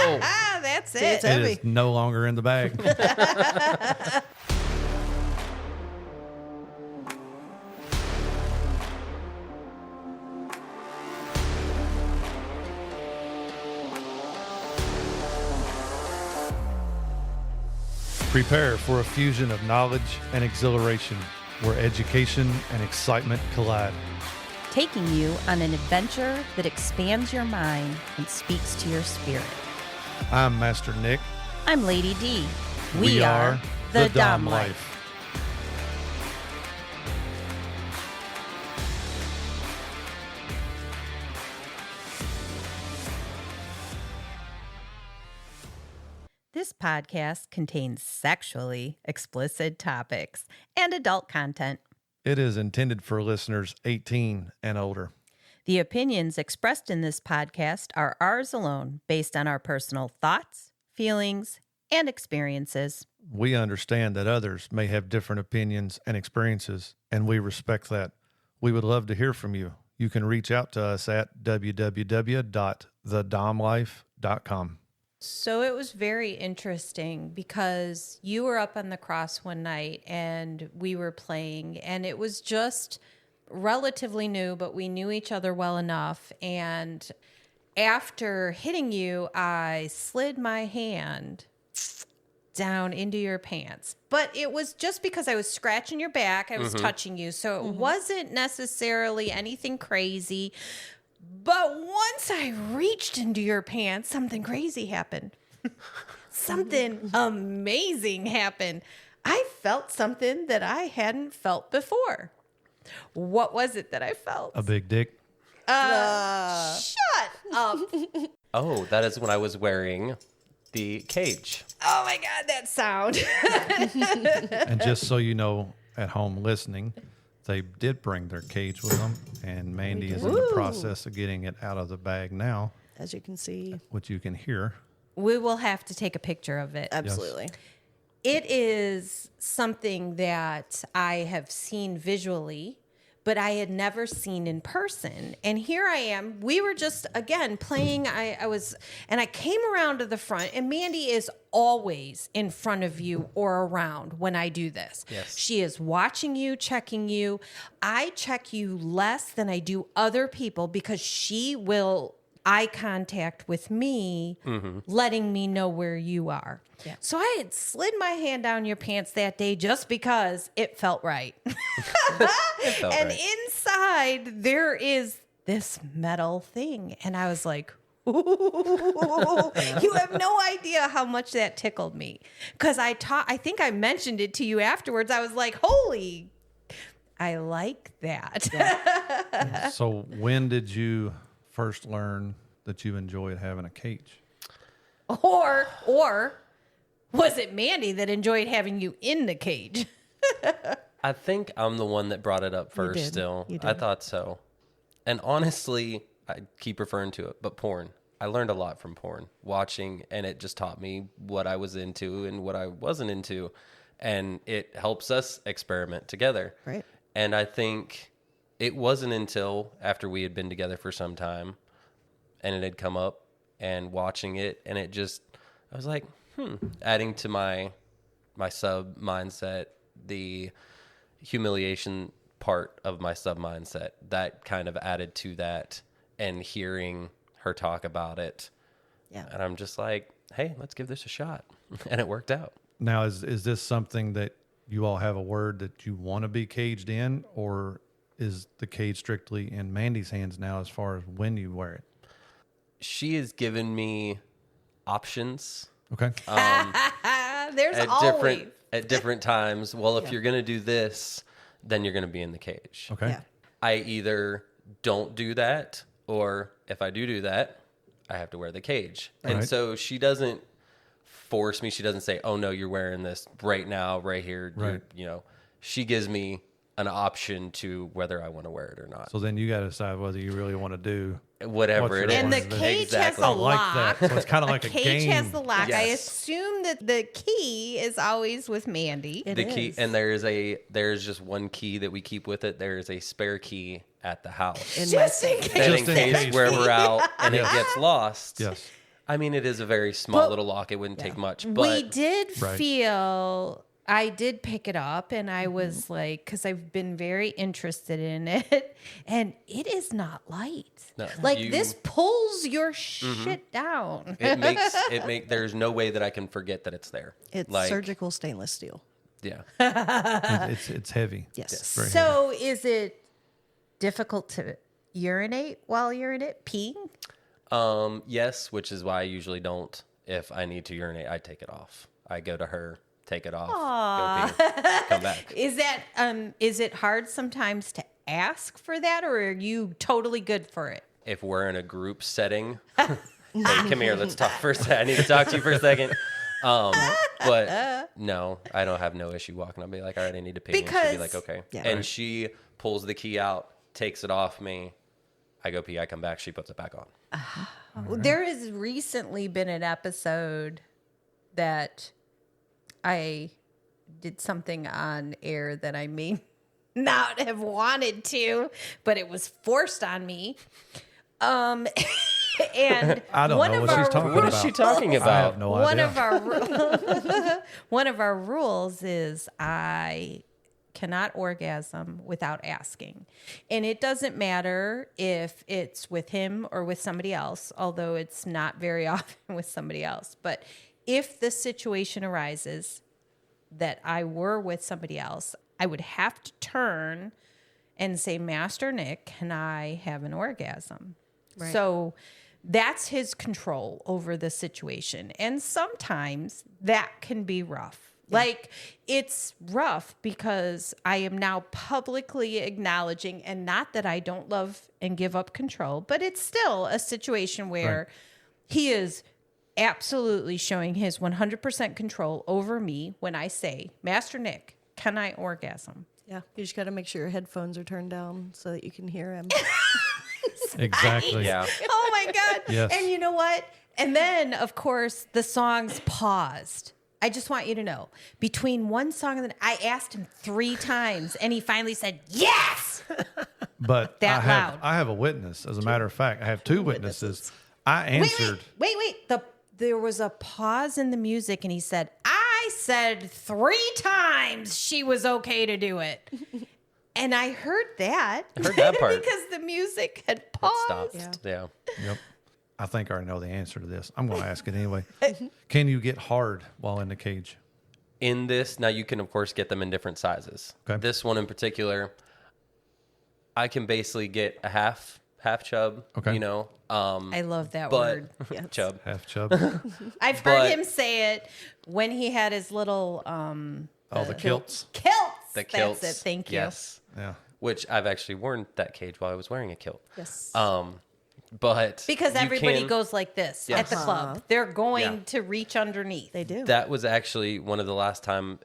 That's See, it's it. heavy. It is no longer in the bag. Prepare for a fusion of knowledge and exhilaration where education and excitement collide. Taking you on an adventure that expands your mind and speaks to your spirit. I'm Master Nick. I'm Lady Dee. We are the Dom Life. This podcast contains sexually explicit topics and adult content. It is intended for listeners 18 and older. The opinions expressed in this podcast are ours alone, based on our personal thoughts, feelings, and experiences. We understand that others may have different opinions and experiences, and we respect that. We would love to hear from you. You can reach out to us at www.thedomlife.com. So it was very interesting because you were up on the cross one night and we were playing, and it was just relatively new, but we knew each other well enough. And after hitting you, I slid my hand down into your pants. But it was just because I was scratching your back, I was touching you. So it wasn't necessarily anything crazy. But once I reached into your pants, something crazy happened. Something amazing happened. I felt something that I hadn't felt before. What was it that I felt? A big dick. Shut up. Oh, that is when I was wearing the cage. Oh my God, that sound. And just so you know, at home listening, they did bring their cage with them, and Mandy is in the process of getting it out of the bag now, As you can see. which you can hear. We will have to take a picture of it. Absolutely. It is something that I have seen visually, but I had never seen in person. And here I am. We were just, again, playing. I came around to the front, and Mandy is always in front of you or around when I do this. Yes. She is watching you, checking you. I check you less than I do other people because she will eye contact with me, letting me know where you are. Yeah. So I had slid my hand down your pants that day just because it felt right. And inside there is this metal thing. And I was like, ooh, you have no idea how much that tickled me. Because I think I mentioned it to you afterwards. I was like, holy, I like that. Yeah. So when did you first learn that you enjoyed having a cage? Or was it Mandy that enjoyed having you in the cage? I think I'm the one that brought it up first did. still. You did. I thought so. And honestly, I keep referring to it, but porn. I learned a lot from porn, watching, and it just taught me what I was into and what I wasn't into. And it helps us experiment together. Right. And I think it wasn't until after we had been together for some time and it had come up and watching it, and it just, I was like, adding to my sub mindset, the humiliation part of my sub mindset, that kind of added to that, and hearing her talk about it. Yeah. And I'm just like, hey, let's give this a shot. And it worked out. Now, is this something that you all have a word that you want to be caged in, or is the cage strictly in Mandy's hands now as far as when you wear it? She has given me options. Okay. There's always. At different times. Well, if you're going to do this, then you're going to be in the cage. Okay. Yeah. I either don't do that, or if I do that, I have to wear the cage. Right. And so she doesn't force me. She doesn't say, oh, no, you're wearing this right now, right here. Right. You know, she gives me an option to whether I want to wear it or not. So then you got to decide whether you really want to do Whatever what's it your is. And the Exactly. cage has a I like lock. that. So it's kind of like a Cage game. has the lock. I Yes. assume that the key is always with Mandy. It The key, is. and there's just one key that we keep with it. There is a spare key at the house. In my Just in safe. case. That Just in in case case. where we're out and it gets lost. Yes. I mean, it is a very small But- little lock. It wouldn't take much, but we did Right. feel, I did pick it up and I was like, because I've been very interested in it, and it is not light. No, like you- this pulls your shit down. there's no way that I can forget that it's there. It's like, surgical stainless steel. Yeah. It's heavy. Yes. Very heavy. So is it difficult to urinate while you're in it, peeing? Yes, which is why I usually don't. If I need to urinate, I take it off. I go to her, take it off, go pee, come back. Is it hard sometimes to ask for that, or are you totally good for it? If we're in a group setting, hey, come here, let's talk for a second. I need to talk to you for a second. But no, I don't have no issue walking. I'll be like, all right, I need to pee. And she'll Because- be like, okay. Yeah. And she pulls the key out, takes it off me. I go pee, I come back, she puts it back on. There has recently been an episode that I did something on air that I may not have wanted to, but it was forced on me. And I don't know what she's talking What about. is she talking I about? have no one idea. of our one of our rules is I cannot orgasm without asking. And it doesn't matter if it's with him or with somebody else, although it's not very often with somebody else. But if the situation arises that I were with somebody else, I would have to turn and say, Master Nick, can I have an orgasm? Right. So that's his control over the situation. And sometimes that can be rough. Like, it's rough because I am now publicly acknowledging, and not that I don't love and give up control, but it's still a situation where he is absolutely showing his 100% control over me when I say, Master Nick, can I orgasm? Yeah. You just got to make sure your headphones are turned down so that you can hear him. Exactly. Yeah. Oh my God. Yes. And you know what? And then, of course, the songs paused. I just want you to know, between one song and I asked him 3 times, and he finally said, yes! But That I loud. have a witness. As a matter of fact, I have 2 witnesses. I answered. Wait. There was a pause in the music, and he said, I said 3 times she was okay to do it. And I heard that. I heard that part. because the music had It paused. stopped. Yeah. Yep. I think I already know the answer to this. I'm going to ask it anyway. Can you get hard while in the cage? In this, now you can, of course, get them in different sizes. Okay. This one in particular, I can basically get a half chub, Okay. you know. I love that But word. chub. Half chub. I've heard But- him say it when he had his little The kilts. kilts. The kilts. That's it. Thank you. Yes. Yeah. Which I've actually worn that cage while I was wearing a kilt. Yes. But Because you everybody can- goes like this Yes. at the club. They're going Yeah. to reach underneath. They do. That was actually one of the last time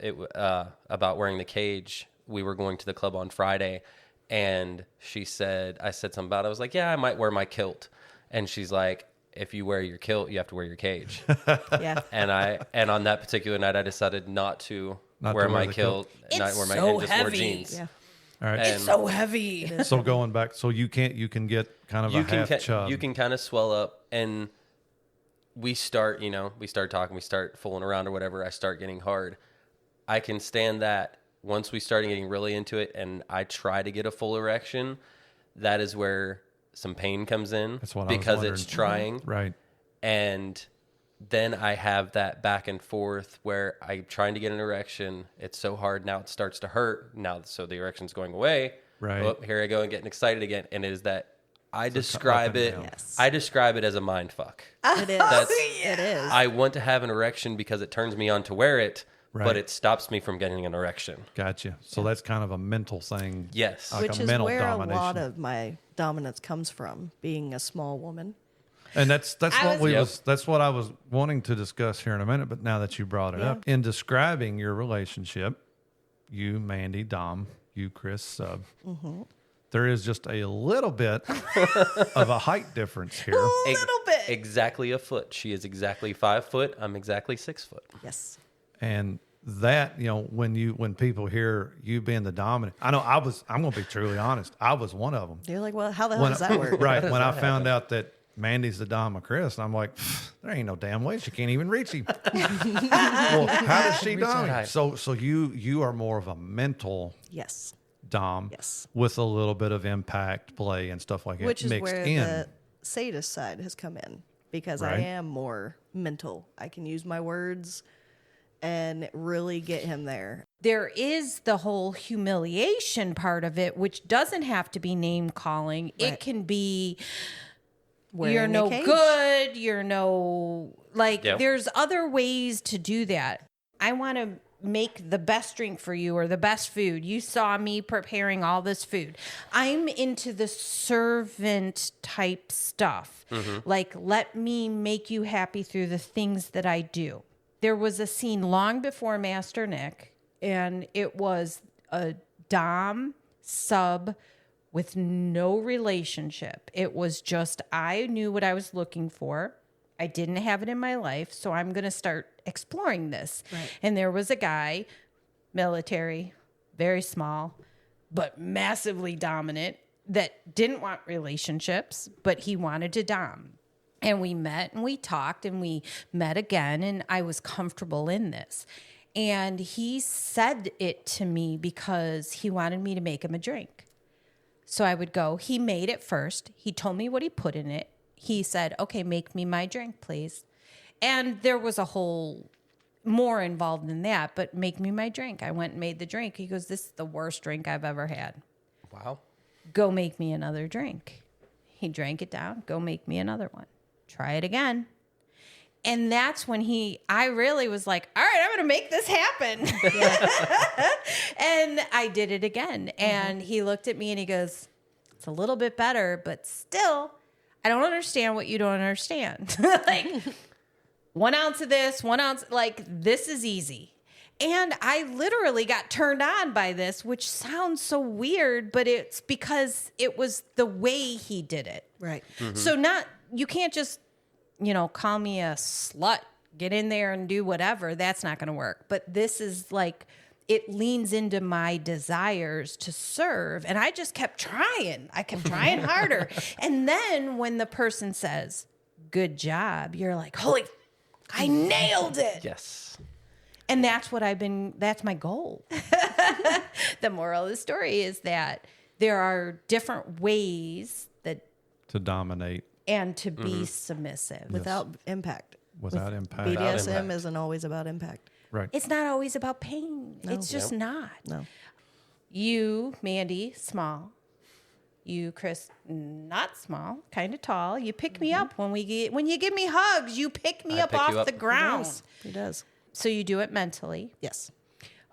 about wearing the cage. We were going to the club on Friday, and I said something about it. I was like, yeah, I might wear my kilt. And she's like, if you wear your kilt, you have to wear your cage. Yeah. and on that particular night, I decided not to Not wear to wear my the kilt, kilt. not It's wear my so and just wear heavy. jeans. Yeah. All right. And So heavy. So going back, so you can get kind of a half chub. you can kind of swell up, and we start talking, we start fooling around or whatever. I start getting hard. I can stand that. Once we start getting really into it, and I try to get a full erection, that is where some pain comes in. That's what I was because wondering. it's trying, Right. and then I have that back and forth where I'm trying to get an erection. It's so hard now; it starts to hurt now. So the erection's going away. Right. Oh, here I go and getting excited again. And it is that I up describe and it. down. Yes. I describe it as a mind fuck. It is. It is. I want to have an erection because it turns me on to wear it, Right. but it stops me from getting an erection. Gotcha. So that's kind of a mental thing. Yes. Like Which a is mental where domination. a lot of my dominance comes from, being a small woman. And that's I was- that's what I was wanting to discuss here in a minute, but now that you brought it up, in describing your relationship, you, Mandi, Dom, you, Chris, Sub, there is just a little bit of a height difference here. little bit. Exactly a foot. She is exactly 5 foot. I'm exactly 6 foot. Yes. And that, when people hear you being the dominant, I'm going to be truly honest. I was one of them. You're like, well, how the hell does that work? Right. When I found out that Mandy's the Dom of Chris. And I'm like, there ain't no damn way she can't even reach him. Well, how does she Dom him? So you are more of a mental Yes. Dom Yes. with a little bit of impact play and stuff like that Which is mixed where in. the sadist side has come in, because I Right. am more mental. I can use my words and really get him there. There is the whole humiliation part of it, which doesn't have to be name calling. It Right. can be Wearing you're a no cage. good, you're no like Yep. there's other ways to do that. I want to make the best drink for you or the best food. You saw me preparing all this food. I'm into the servant type stuff. Like, let me make you happy through the things that I do. There was a scene long before Master Nick, and it was a Dom sub with no relationship. It was just, I knew what I was looking for. I didn't have it in my life, so I'm going to start exploring this. Right. And there was a guy, military, very small, but massively dominant, that didn't want relationships, but he wanted to dom. And we met and we talked and we met again, and I was comfortable in this. And he said it to me because he wanted me to make him a drink. So I would go, he made it first. He told me what he put in it. He said, okay, make me my drink, please. And there was a whole more involved than that, but make me my drink. I went and made the drink. He goes, this is the worst drink I've ever had. Wow. Go make me another drink. He drank it down. Go make me another one. Try it again. And that's when I really was like, all right, I'm going to make this happen. And I did it again. And he looked at me and he goes, it's a little bit better, but still, I don't understand what you don't understand. Like 1 ounce of this, 1 ounce, like this is easy. And I literally got turned on by this, which sounds so weird, but it's because it was the way he did it. Right. So you can't just, call me a slut, get in there and do whatever. That's not going to work. But this is like, it leans into my desires to serve. And I just kept trying. I kept trying harder. And then when the person says, good job, you're like, holy, I nailed it. Yes. And that's that's my goal. The moral of the story is that there are different ways To dominate and to be submissive. Without impact. without impact. BDSM impact. isn't always about impact. Right. It's not always about pain. It's just not. No. You, Mandy, small. You, Chris, not small, kind of tall. You pick me up when you give me hugs. You pick me I up pick you off up. the ground. He does. So you do it mentally. Yes.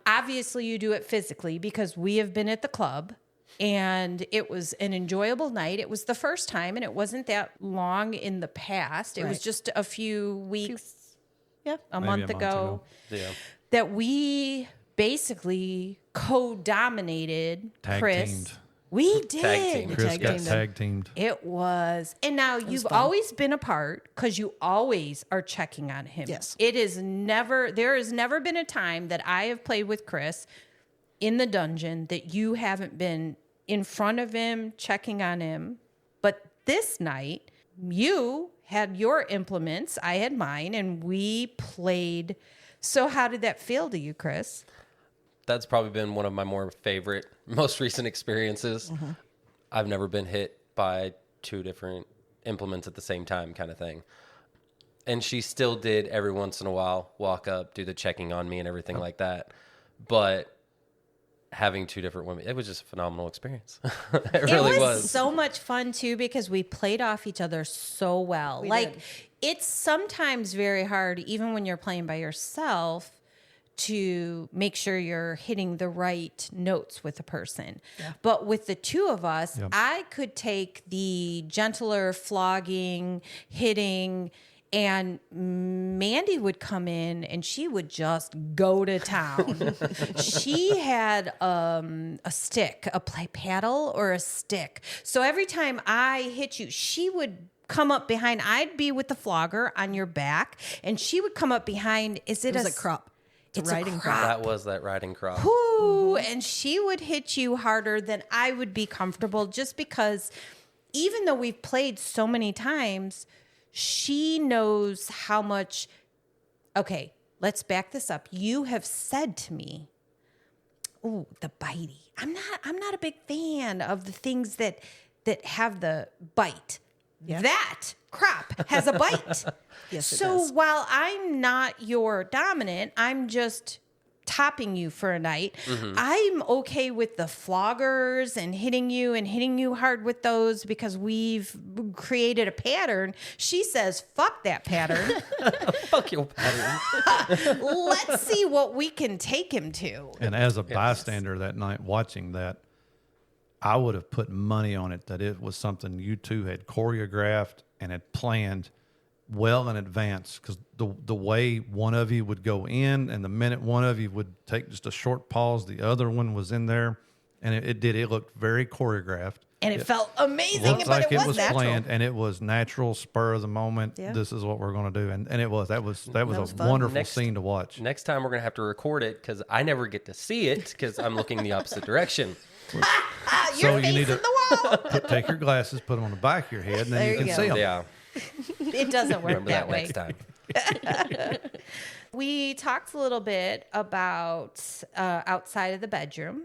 Obviously, you do it physically because we have been at the club and it was an enjoyable night. It was the first time, and it wasn't that long in the past. It was Right. just a few weeks, Yeah. a Maybe month a month ago, Yeah. that we basically co-dominated Tag Chris. teamed. We did. Tag team. Chris tag got teamed tag teamed. It was. And now you've fun. always been apart because you always are checking on him. Yes. There has never been a time that I have played with Chris in the dungeon that you haven't been in front of him, checking on him. But this night, you had your implements, I had mine, and we played. So how did that feel to you, Chris? That's probably been one of my most recent experiences. I've never been hit by 2 different implements at the same time kind of thing. And she still did every once in a while walk up, do the checking on me and everything like that. But having 2 different women, it was just a phenomenal experience. It really It was. so much fun too because we played off each other so well. We like did. it's sometimes very hard, even when you're playing by yourself, to make sure you're hitting the right notes with a person. But with the 2 of us, I could take the gentler flogging, hitting, and Mandy would come in and she would just go to town. She had a stick, a paddle or a stick. So every time I hit you, she would come up behind. I'd be with the flogger on your back, and she would come up behind. Is it It was a crop. It's a a riding crop. That was that riding crop. Woo! And she would hit you harder than I would be comfortable just because even though we've played so many times, she knows how much. Okay, let's back this up. You have said to me, "Ooh, the bitey." I'm not a big fan of the things that have the bite. Yeah. That crop has a bite. Yes, it So does. while I'm not your dominant, I'm just topping you for a night. I'm okay with the floggers and hitting you hard with those because we've created a pattern. She says, fuck that pattern. Fuck your pattern. Let's see what we can take him to. And as a bystander that night watching that, I would have put money on it that it was something you two had choreographed and had planned well in advance, because the way one of you would go in, and the minute one of you would take just a short pause, the other one was in there, and it looked very choreographed. And it felt amazing, Looked but like it was natural. planned, and it was natural, spur of the moment. Yeah. This is what we're going to do, and it was that was was a fun. wonderful scene to watch. Next time we're going to have to record it because I never get to see it because I'm looking the opposite direction. Your you face need in to the wall. take your glasses, put them on the back of your head, and then There you you can go. see them. Yeah. It doesn't work Remember that way. next time. We talked a little bit about outside of the bedroom,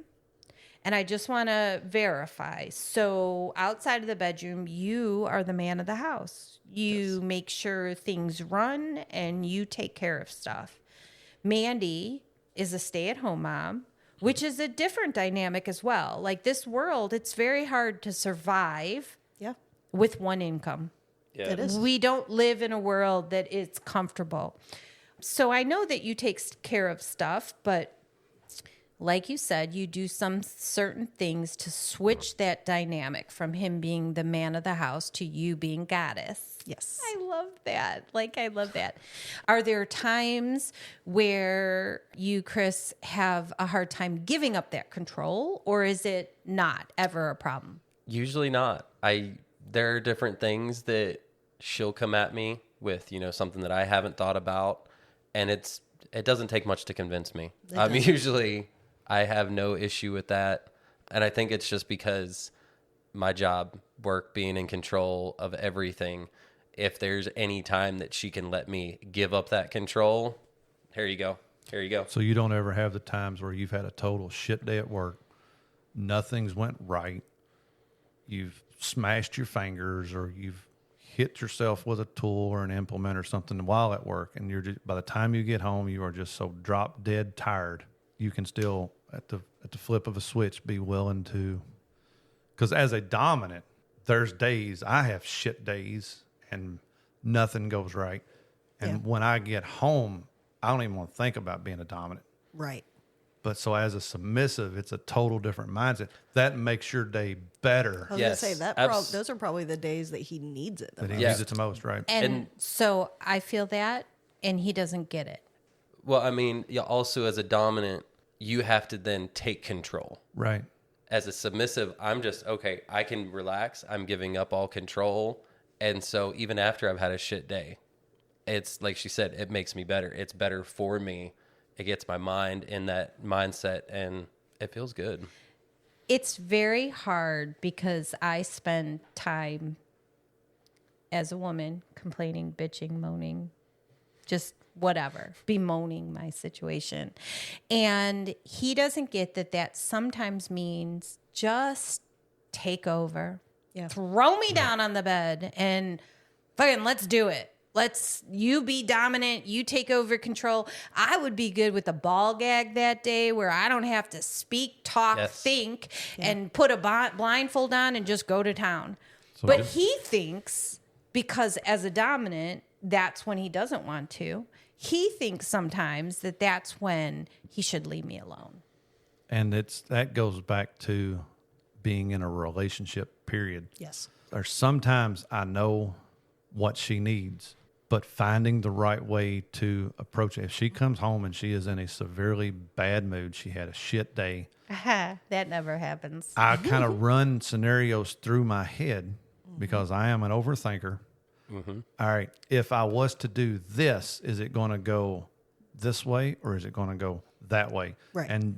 and I just want to verify. So outside of the bedroom, you are the man of the house. You make sure things run, and you take care of stuff. Mandi is a stay-at-home mom, which is a different dynamic as well. Like this world, it's very hard to survive Yeah. with one income. Yeah. It is. We don't live in a world that is comfortable. So I know that you take care of stuff, but like you said, you do some certain things to switch that dynamic from him being the man of the house to you being goddess. Yes. I love that. I love that. Are there times where you, Chris, have a hard time giving up that control, or is it not ever a problem? Usually not. There are different things that she'll come at me with, something that I haven't thought about, and it doesn't take much to convince me. I have no issue with that, and I think it's just because my job, work, being in control of everything. If there's any time that she can let me give up that control, here you go. So you don't ever have the times where you've had a total shit day at work, nothing's went right, you've smashed your fingers, or you've hit yourself with a tool or an implement or something while at work, and you're just, by the time you get home, you are just so drop dead tired. You can still, at the flip of a switch, be willing to, because as a dominant, there's days I have shit days and nothing goes right, and when I get home, I don't even want to think about being a dominant. Right. But so as a submissive, it's a total different mindset. That makes your day better. I was Yes, going to say, those are probably the days that he needs it the That he most. needs it the most, right? And so I feel that, and he doesn't get it. Well, I mean, also as a dominant, you have to then take control. Right. As a submissive, I'm just, okay, I can relax. I'm giving up all control. And so even after I've had a shit day, it's like she said, it makes me better. It's better for me. It gets my mind in that mindset, and it feels good. It's very hard because I spend time as a woman complaining, bitching, moaning, just whatever, bemoaning my situation. And he doesn't get that sometimes means just take over. Yeah. Throw me down on the bed and fucking let's do it. You be dominant. You take over control. I would be good with a ball gag that day where I don't have to speak, talk, think, and put a blindfold on and just go to town. But he thinks, because as a dominant, that's when he doesn't want to. He thinks sometimes that's when he should leave me alone. And that goes back to being in a relationship, period. Yes. There's sometimes I know what she needs, but finding the right way to approach it. If she comes home and she is in a severely bad mood, she had a shit day, That never happens. I kind of run scenarios through my head because I am an overthinker. Mm-hmm. All right, if I was to do this, is it going to go this way or is it going to go that way? Right. And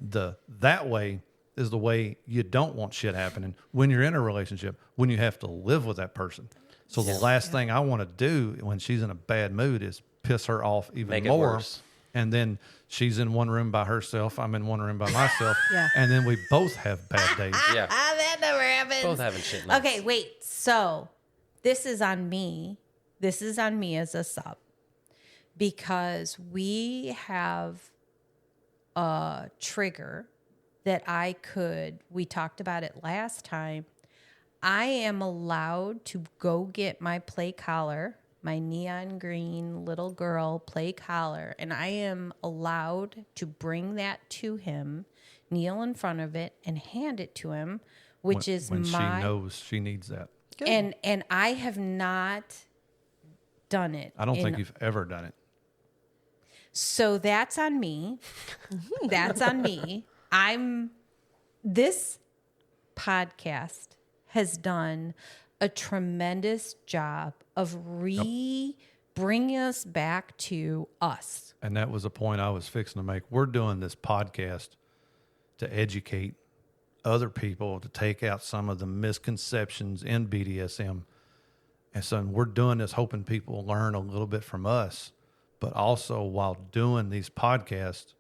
that way is the way you don't want shit happening when you're in a relationship, when you have to live with that person. So the last thing I want to do when she's in a bad mood is piss her off even Make it more. worse. And then she's in one room by herself. I'm in one room by myself. Yeah. And then we both have bad days. Yeah. That never happens. Both having shit nights. Okay, wait. So this is on me. This is on me as a sub because we have a trigger that we talked about it last time. I am allowed to go get my play collar, my neon green little girl play collar, and I am allowed to bring that to him, kneel in front of it, and hand it to him, which is when my... she knows she needs that. Good. And I have not done it. I don't think you've ever done it. So that's on me. That's on me. This podcast has done a tremendous job of bringing us back to us. And that was a point I was fixing to make. We're doing this podcast to educate other people, to take out some of the misconceptions in BDSM. And so we're doing this hoping people learn a little bit from us. But also while doing these podcasts,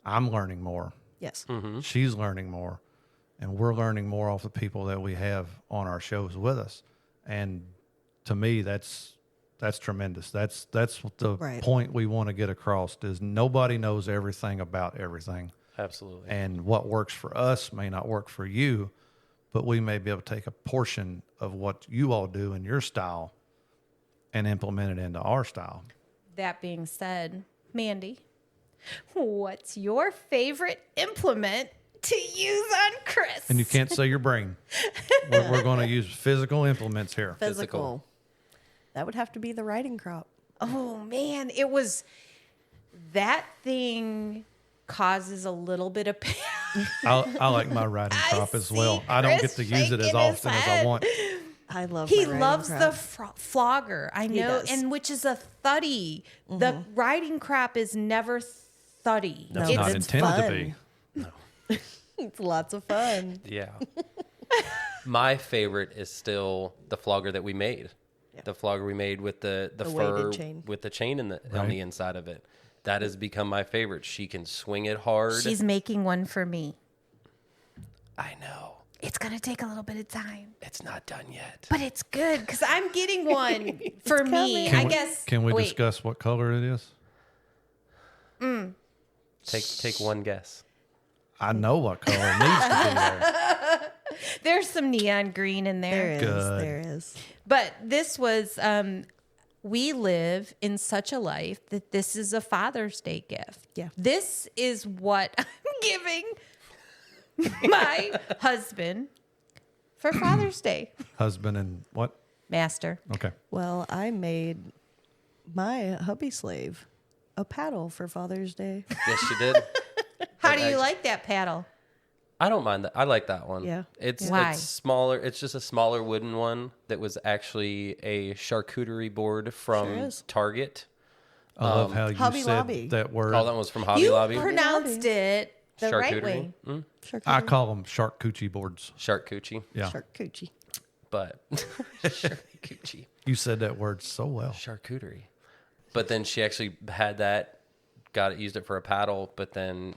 I'm learning more. Yes. She's learning more. And we're learning more off the people that we have on our shows with us. And to me, that's tremendous. That's the point we want to get across is nobody knows everything about everything. Absolutely. And what works for us may not work for you, but we may be able to take a portion of what you all do in your style and implement it into our style. That being said, Mandi, what's your favorite implement to use on Chris? And you can't say your brain. We're going to use physical implements here. Physical. That would have to be the riding crop. Oh, man. It was... That thing causes a little bit of pain. I like my riding crop as well. see I don't Chris get to use it as shaking his often as I head. want. I love He my riding loves crop. the flogger. I know, does. and which is a thuddy. The riding crop is never thuddy. That's No, not it's intended to fun. be. It's lots of fun. Yeah. My favorite is still the flogger that we made. Yeah. The flogger we made with the The fur weighted chain. with the chain on Right. the inside of it. That has become my favorite. She can swing it hard. She's making one for me. I know. It's going to take a little bit of time, It's not done yet. but it's good because I'm getting one for me. coming. I guess. Can we wait, discuss what color it is? Take one guess. I know what color it needs to be there. There's some neon green in there. There is. Good. There is. But this was, we live in such a life that this is a Father's Day gift. Yeah. This is what I'm giving my husband for Father's Day. Husband and what? Master. Okay. Well, I made my hubby slave a paddle for Father's Day. Yes, she did. How do you like that paddle? I don't mind that. I like that one. Yeah. It's Why? it's smaller. It's just a smaller wooden one that was actually a charcuterie board from Sure is. Target. I love how you Hobby said Lobby. that word. Oh, that was from Hobby You Lobby. pronounced it the right Charcuterie. way. Charcuterie. I call them shark coochie boards. Charcuterie. Yeah. Charcuterie. But charcuterie. You said that word so well. Charcuterie. But then she actually had that, used it for a paddle, but then,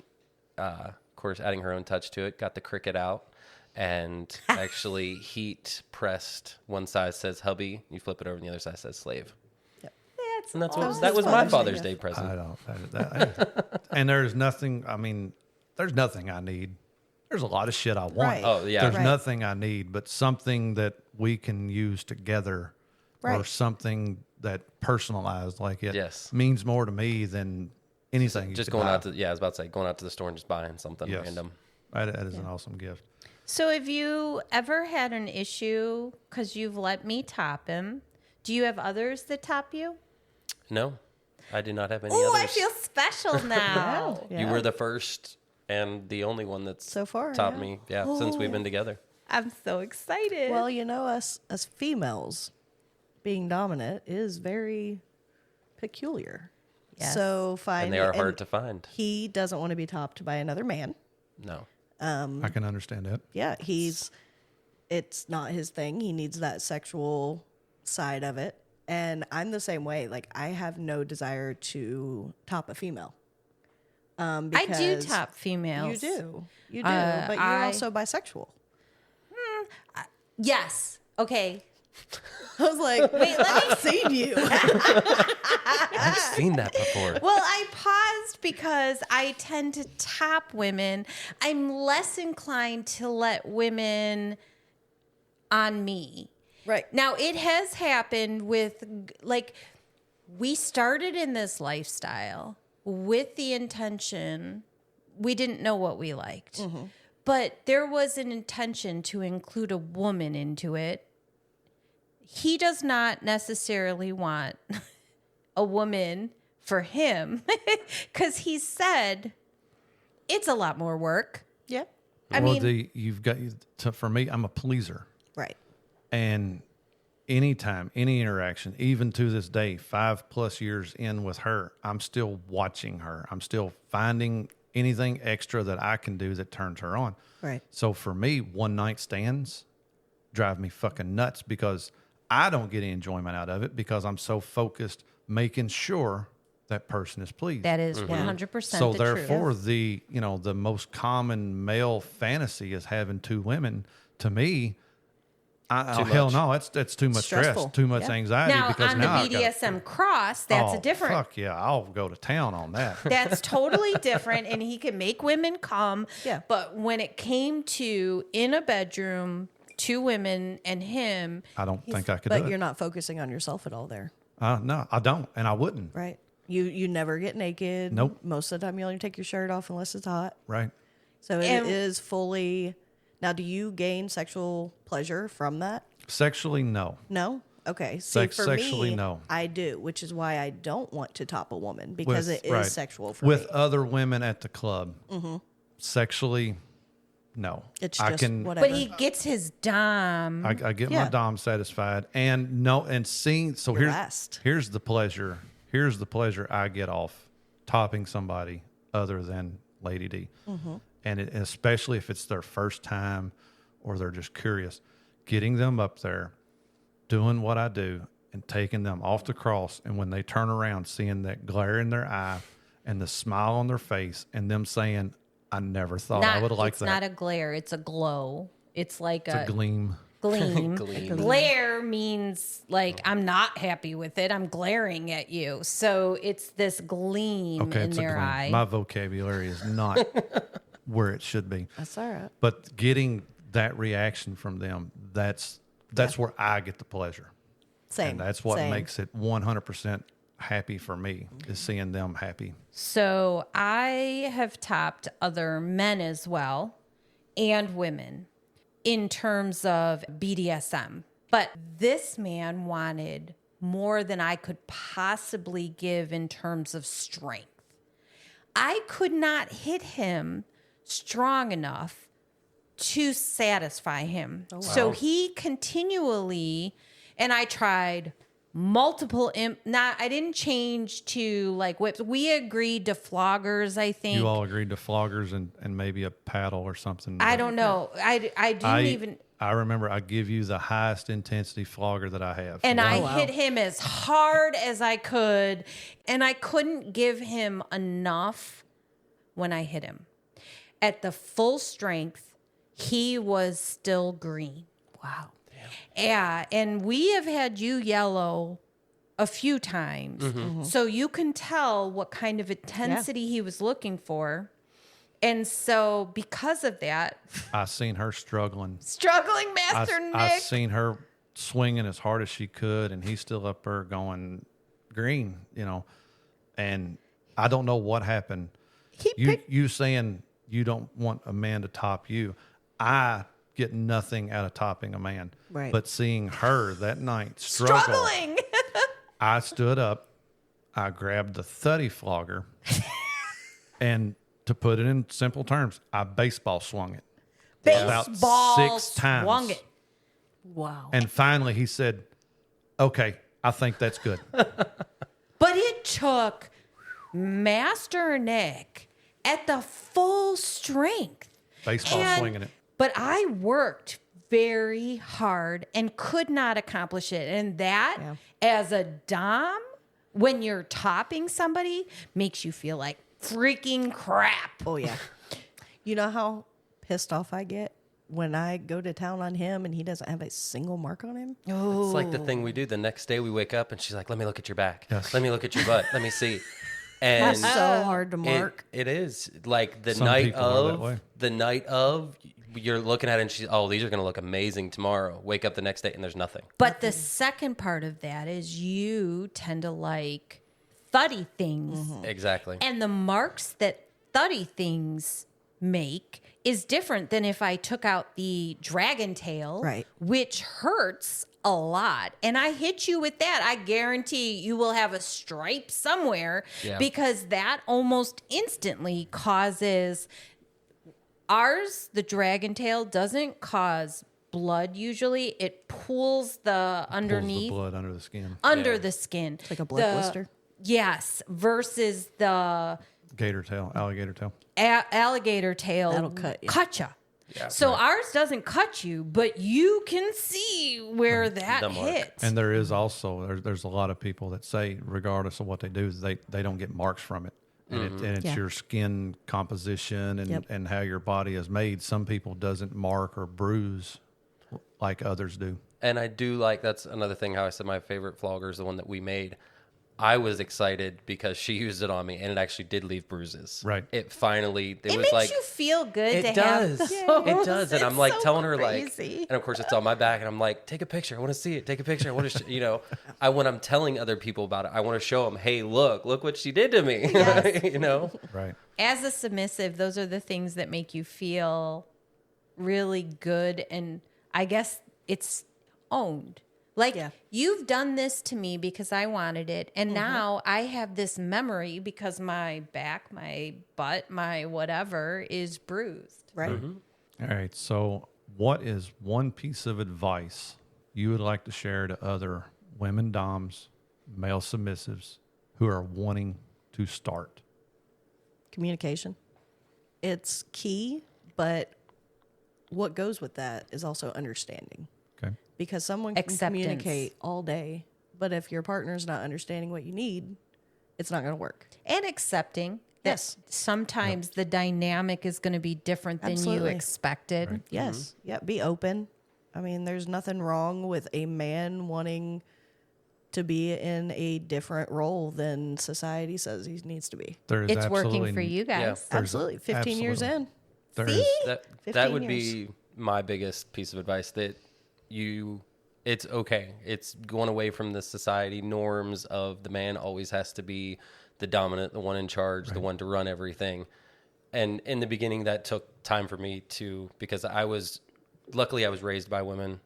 of course, adding her own touch to it, got the cricket out and actually heat pressed. One side says hubby, you flip it over, and the other side says slave. That's And that's awesome. what that was my Father's Day Father's Day gift. present. I don't. And there's nothing. I mean, there's nothing I need. There's a lot of shit I want. Right. Oh, yeah. There's Right. nothing I need, but something that we can use together, or Right. something that personalized, like it Yes. means more to me than anything. you Just could going buy. out to, I was about to say, going out to the store and just buying something Yes. random. That is an awesome gift. So have you ever had an issue because you've let me top him? Do you have others that top you? No, I do not have any Oh, others. I feel special now. Yeah. You were the first and the only one that's So far, topped yeah. me. Yeah, since we've been together. I'm so excited. Well, you know, us females being dominant is very peculiar. Yes. So fine. And they are hard to find. He doesn't want to be topped by another man. No. I can understand that. Yeah, it's not his thing. He needs that sexual side of it. And I'm the same way. Like, I have no desire to top a female. I do Because top females. You do, but you're also bisexual. Yes. Okay. I was like, wait, I've seen you. I've seen that before. Well, I paused because I tend to top women. I'm less inclined to let women on me. Right. Now, it has happened with, like, we started in this lifestyle with the intention, we didn't know what we liked. Mm-hmm. But there was an intention to include a woman into it. He does not necessarily want a woman for him because he said it's a lot more work. Yeah. I mean, for me, I'm a pleaser. Right. And anytime, any interaction, even to this day, 5+ years in with her, I'm still watching her. I'm still finding anything extra that I can do that turns her on. Right. So for me, one night stands drive me fucking nuts because I don't get any enjoyment out of it because I'm so focused making sure that person is pleased. that is 100% So the therefore, truth. the most common male fantasy is having 2 women. To me, hell no, that's too much stress, Stressful. too much Yeah. anxiety. Now, because on the now I've got- BDSM cross, that's a different. Fuck yeah, I'll go to town on that. That's totally different, and he can make women come. Yeah. But when it came to in a bedroom, 2 women and him, I don't think I could But do you're it. not focusing on yourself at all there. No, I don't, and I wouldn't. Right. You never get naked. Nope. Most of the time you only take your shirt off unless it's hot. Right. So it And- is fully. Now, do you gain sexual pleasure from that? Sexually, no. No? Okay. See, for Sexually, me, no. I do, which is why I don't want to top a woman because it is right. sexual for with me. other women at the club. Sexually, no. It's I just can. whatever. but he gets his dom. I get Yeah. my dom satisfied, and seeing. So Your here's last. here's the pleasure. Here's the pleasure I get off topping somebody other than Lady Dee, and especially if it's their first time or they're just curious, getting them up there, doing what I do, and taking them off the cross, and when they turn around, seeing that glare in their eye and the smile on their face, and them saying, "I never thought I would like it's that." not a glare; it's a glow. It's like It's a gleam. gleam. Gleam. Glare means like I'm not happy with it. I'm glaring at you. So it's this gleam Okay, in it's a their gleam. eye. My vocabulary is not where it should be. That's all right. But getting that reaction from them, that's where I get the pleasure. Same. And that's what Same. makes it 100% happy for me, is seeing them happy. So I have topped other men as well and women in terms of BDSM. But this man wanted more than I could possibly give in terms of strength. I could not hit him strong enough to satisfy him. So he continually, and I tried multiple, I didn't change to like whips. We agreed to floggers, I think. You all agreed to floggers and maybe a paddle or something. I don't know. I didn't even. I remember I give you the highest intensity flogger that I have. And I wow. hit him as hard as I could, and I couldn't give him enough when I hit him. At the full strength, he was still green. Wow. Yeah, and we have had you yellow a few times. So you can tell what kind of intensity he was looking for. And so because of that, I seen her struggling. struggling Master Nick. I seen her swinging as hard as she could, and he's still up there going green, and I don't know what happened. You saying you don't want a man to top you. I get nothing out of topping a man. Right. But seeing her that night struggling. I stood up, I grabbed the thuddy flogger, and to put it in simple terms, I baseball swung it. About Baseball 6 times. swung it. Wow. And finally he said, "Okay, I think that's good." But it took Master Nick at the full strength Baseball swinging it. But I worked very hard and could not accomplish it. And that, as a dom, when you're topping somebody, makes you feel like freaking crap. Oh, yeah. You know how pissed off I get when I go to town on him and he doesn't have a single mark on him? Oh. It's like the thing we do the next day. We wake up and she's like, let me look at your back. Yes. Let me look at your butt. Let me see. And That's so hard to mark. it is like the Some night people are that way. of, you're looking at it and she's, oh, these are going to look amazing tomorrow. Wake up the next day and there's nothing. But the second part of that is you tend to like thuddy things. Exactly. And the marks that thuddy things make is different than if I took out the dragon tail, Right. which hurts a lot. And I hit you with that. I guarantee you will have a stripe somewhere because that almost instantly causes ours. The dragon tail doesn't cause blood usually. It pulls the underneath. Pulls the blood under the skin. Under the skin. Like a blood blister? Yes, versus the Gator tail, alligator tail. alligator tail. That'll cut you. Cut ya. Yeah, So ours doesn't cut you, but you can see where that The mark. hits. And there is also, there's a lot of people that say, regardless of what they do, they don't get marks from it. And, it's Yeah. your skin composition and, and how your body is made. Some people doesn't mark or bruise like others do. And I do like, that's another thing how I said my favorite flogger is the one that we made. I was excited because she used it on me and it actually did leave bruises. Right. It finally, it was makes like, you feel good it to does. have It does. And I'm like so telling her crazy. like, and of course it's on my back and I'm like, take a picture. I want to see it. Take a picture. I want to, when I'm telling other people about it, I want to show them, hey, look what she did to me. Yes. Right. As a submissive, those are the things that make you feel really good. And I guess it's owned. Like, you've done this to me because I wanted it. And now I have this memory because my back, my butt, my whatever is bruised. Right. All right. So, what is one piece of advice you would like to share to other women doms, male submissives who are wanting to start? Communication. It's key, but what goes with that is also understanding. Okay. Because someone can Acceptance. communicate all day, but if your partner's not understanding what you need, it's not going to work. And accepting that Yes. sometimes the dynamic is going to be different than you Absolutely. expected. Right. Yes. Yeah. Be open. I mean, there's nothing wrong with a man wanting to be in a different role than society says he needs to be. There is It's working absolutely for you guys. There's Absolutely. 15 years absolutely. in. There See? is- that 15 would years. be my biggest piece of advice, that it's okay. It's going away from the society norms of the man always has to be the dominant, the one in charge, the one to run everything. And in the beginning that took time for me to, because luckily I was raised by women.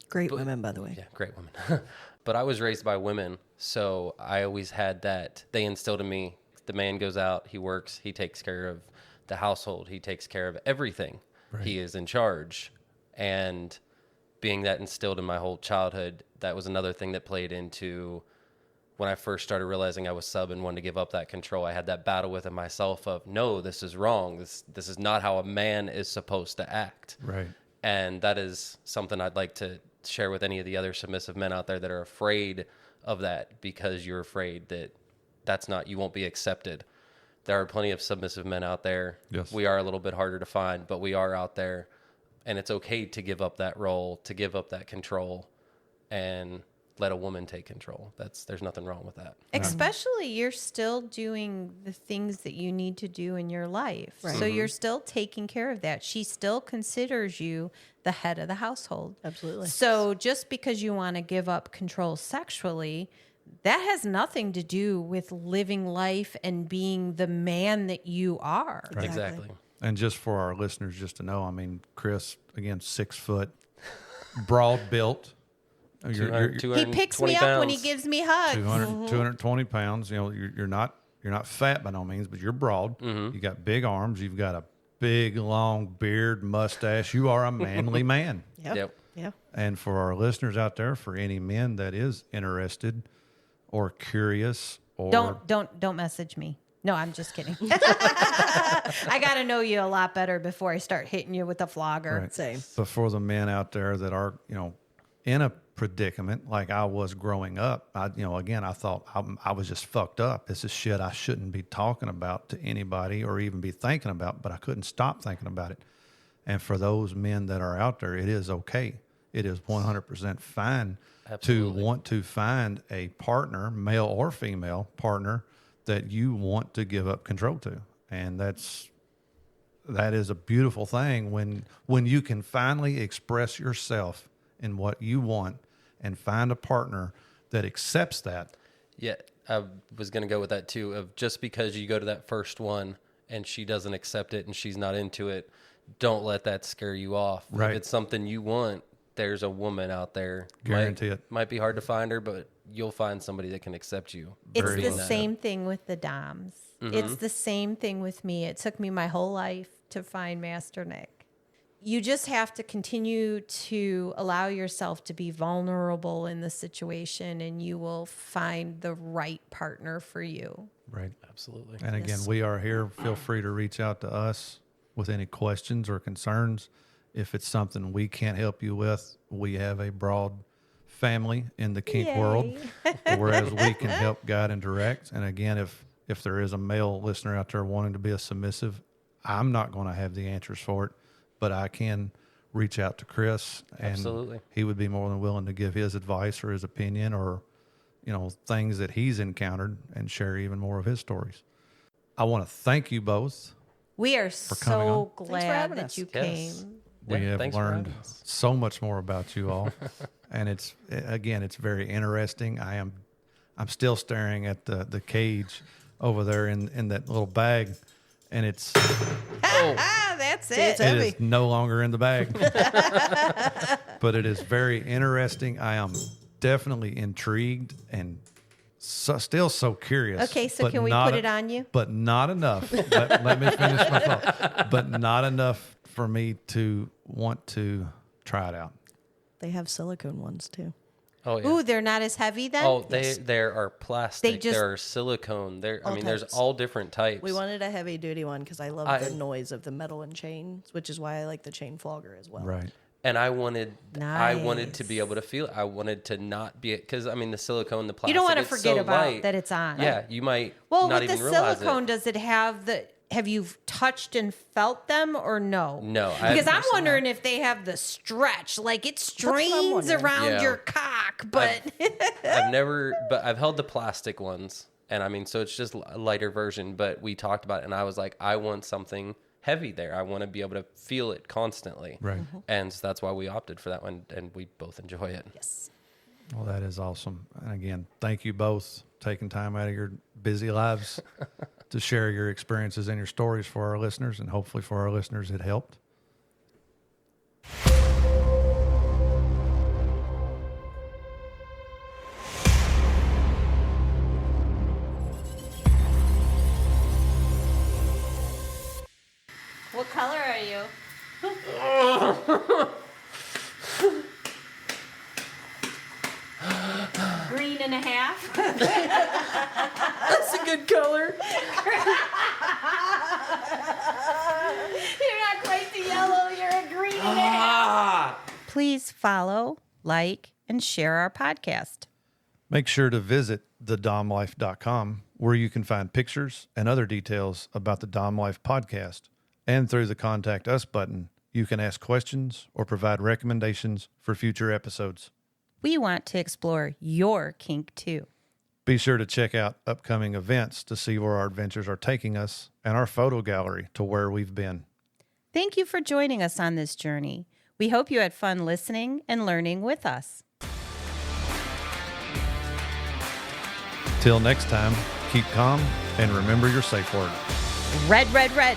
Great women, by the way. Yeah, great women. But I was raised by women, so I always had that. They instilled in me, the man goes out, he works, he takes care of the household, he takes care of everything. Right. He is in charge. And being that instilled in my whole childhood, that was another thing that played into when I first started realizing I was sub and wanted to give up that control. I had that battle within myself of, no, this is wrong. This is not how a man is supposed to act. Right. And that is something I'd like to share with any of the other submissive men out there that are afraid of that, because you're afraid that you won't be accepted. There are plenty of submissive men out there. Yes. We are a little bit harder to find, but we are out there. And it's okay to give up that role, to give up that control, and let a woman take control. There's nothing wrong with that. Especially you're still doing the things that you need to do in your life. Right. So you're still taking care of that. She still considers you the head of the household. Absolutely. So just because you want to give up control sexually, that has nothing to do with living life and being the man that you are. Right. Exactly. And just for our listeners, just to know, I mean, Chris, again, 6 foot, broad built. You're 220 He picks me up when he pounds. gives me hugs. 220 pounds. You know, you're not fat by no means, but you're broad. You got big arms. You've got a big, long beard, mustache. You are a manly man. Yep. Yeah. And for our listeners out there, for any men that is interested or curious or Don't message me. No, I'm just kidding. I got to know you a lot better before I start hitting you with a flogger. Right. Same. But for the men out there that are, in a predicament like I was growing up, I thought I was just fucked up. This is shit I shouldn't be talking about to anybody or even be thinking about, but I couldn't stop thinking about it. And for those men that are out there, it is okay. It is 100% fine Absolutely. to want to find a partner, male or female partner, that you want to give up control to. And that is a beautiful thing when you can finally express yourself in what you want and find a partner that accepts that. Yeah, I was going to go with that too, of just because you go to that first one and she doesn't accept it and she's not into it, don't let that scare you off. Right. If it's something you want, there's a woman out there. Guarantee it. Might be hard to find her, but you'll find somebody that can accept you. It's Very the well. same thing with the Doms. It's the same thing with me. It took me my whole life to find Master Nick. You just have to continue to allow yourself to be vulnerable in the situation, and you will find the right partner for you. Right. Absolutely. And again, we are here. Feel free to reach out to us with any questions or concerns. If it's something we can't help you with, we have a broad family in the kink Yay. world, whereas we can help guide and direct. And again, if there is a male listener out there wanting to be a submissive, I'm not going to have the answers for it, but I can reach out to Chris, and Absolutely. he would be more than willing to give his advice or his opinion or, things that he's encountered and share even more of his stories. I want to thank you both. We are coming on. so Thanks for glad having that us. you Yes. came. We Yeah, have thanks for learned having us. so much more about you all, and it's very interesting. I'm still staring at the cage over there in that little bag, and it's Ah, that's See, it's it. it heavy. is no longer in the bag, but it is very interesting. I am definitely intrigued and still so curious. Okay, so but can we not put it on you? But not enough. let me finish my thought. But not enough for me to want to try it out. They have silicone ones too. Oh, yeah. Ooh, they're not as heavy then? Oh, there are plastic. just- There are silicone. All There's types. all different types. We wanted a heavy duty one because I love the noise of the metal and chains, which is why I like the chain flogger as well. Right. And I wanted to be Nice. able to feel it. I wanted to not be, because the silicone, the plastic. You don't want to it's forget so about light. that it's on. Yeah, you might Well, not with even the realize silicone, it. does it have have you touched and felt them or no? No, Because I'm wondering if they have the stretch, like it what I'm strains wondering. around Yeah. your cock, but I've held the plastic ones, and so it's just a lighter version. But we talked about it, and I was like, I want something heavy there. I want to be able to feel it constantly. Right. And so that's why we opted for that one, and we both enjoy it. Yes. Well, that is awesome. And again, thank you both taking time out of your busy lives to share your experiences and your stories for our listeners, and hopefully for our listeners it helped. what color are you? Green and a half. That's a good color. You're not quite the yellow, you're a green and a half. Please follow, like, and share our podcast. Make sure to visit thedomlife.com, where you can find pictures and other details about the Dom Life podcast. And through the Contact Us button, you can ask questions or provide recommendations for future episodes. We want to explore your kink too. Be sure to check out upcoming events to see where our adventures are taking us, and our photo gallery to where we've been. Thank you for joining us on this journey. We hope you had fun listening and learning with us. Till next time, keep calm and remember your safe word. Red, red, red.